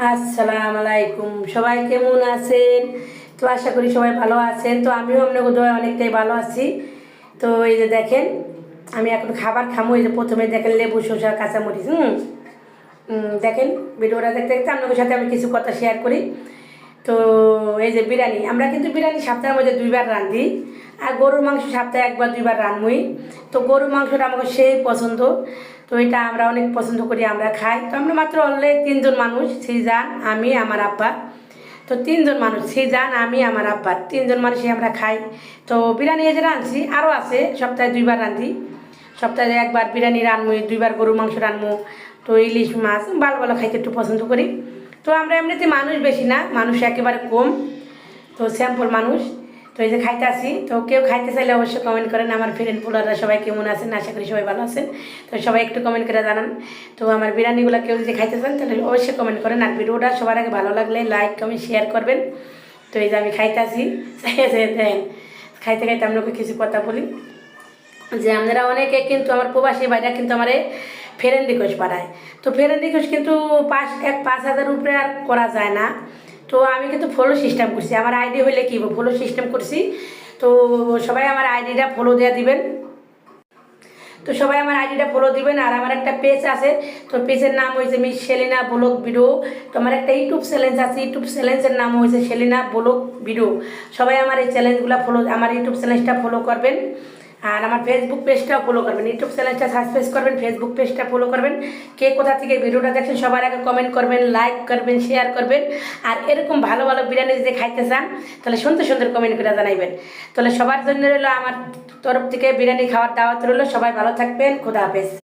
আসসালামু আলাইকুম, সবাই কেমন আছেন? তো আশা করি সবাই ভালো আছেন। তো আমিও আপনাকে দোয়া অনেকটাই ভালো আছি। তো এই যে দেখেন, আমি এখন খাবার খামো। এই যে প্রথমে দেখেন লেবু, শসা, কাঁচামরিচ। দেখেন, ভিডিওটা দেখতে দেখতে আপনাদের সাথে আমি কিছু কথা শেয়ার করি। তো এই যে বিরিয়ানি, আমরা কিন্তু বিরিয়ানি সপ্তাহের মধ্যে 2বার রাঁধি। আর গরুর মাংস সপ্তাহে 1 বা 2বার রাঁধবই। তো গরুর মাংসটা আমাকে সেই পছন্দ। তো এটা আমরা অনেক পছন্দ করি, আমরা খাই। তো আমরা মাত্র অনলি 3জন মানুষ, সিজান, আমি, আমার আব্বা। তো 3জন মানুষ, সিজান, আমি, আমার আব্বা, 3জন মানুষই আমরা খাই। তো বিরিয়ানি এই যে রাঁধছি, আরও আছে, সপ্তাহে 2বার রাঁধি। সপ্তাহে 1বার বিরিয়ানি রাঁধবই, 2বার গরুর মাংস রাঁধবো। তো ইলিশ মাছ ভালো ভালো খাইতে একটু পছন্দ করি। তো আমরা এমনিতে মানুষ বেশি না, মানুষ একেবারে কম। তো স্যাম্পল মানুষ। তো এই যে খাইতে আসি, তো কেউ খাইতে চাইলে অবশ্যই কমেন্ট করেন। আমার ফ্রেন্ড ফুলাররা সবাই কেমন আছেন, আশা করি সবাই ভালো আছেন। তো সবাই একটু কমেন্ট করে জানান। তো আমার বিরিয়ানিগুলো কেউ যদি খাইতে চান তাহলে অবশ্যই কমেন্ট করেন। আর ভিডিওটা সবার আগে ভালো লাগলে লাইক কমেন্ট শেয়ার করবেন। তো এই যে আমি খাইতে আসি, দেন খাইতে খাইতে আপনাকে কিছু কথা বলি। যে আপনারা অনেকে কিন্তু আমার প্রবাসী ভাইরা কিন্তু আমার ফ্রেন্ড রিকোয়েস্ট পাঠায়। তো ফ্রেন্ড রিকোয়েস্ট কিন্তু 5,000 উপরে আর করা যায় না। তো আমি কিন্তু ফলো সিস্টেম করছি, আমার আইডি হইলে কি ফলো সিস্টেম করছি। তো সবাই আমার আইডিটা ফলো দিয়ে দিবেন। তো সবাই আমার আইডিটা ফলো দিবেন। আর আমার একটা পেজ আছে, তো পেজের নাম হয়েছে মিস সেলিনা ব্লগ ভিডিও। তো আমার একটা ইউটিউব চ্যালেঞ্জ আছে, ইউটিউব চ্যালেঞ্জের নাম হয়েছে সেলিনা ব্লগ ভিডিও। সবাই আমার এই চ্যালেঞ্জগুলো ফলো, আমার ইউটিউব চ্যালেঞ্জটা ফলো করবেন। আর আমার ফেসবুক পেজটাও ফলো করবেন। ইউটিউব চ্যানেলটা সাবস্ক্রাইব করবেন, ফেসবুক পেজটা ফলো করবেন। কে কোথা থেকে ভিডিওটা দেখছেন সবার আগে কমেন্ট করবেন, লাইক করবেন, শেয়ার করবেন। আর এরকম ভালো ভালো বিরিয়ানি যদি খাইতে চান তাহলে সুন্দর সুন্দর কমেন্ট করে জানাইবেন। তাহলে সবার জন্য রইলো আমার তরফ থেকে বিরিয়ানি খাওয়ার দাওয়াত রইলো। সবাই ভালো থাকবেন, খোদা হাফেজ।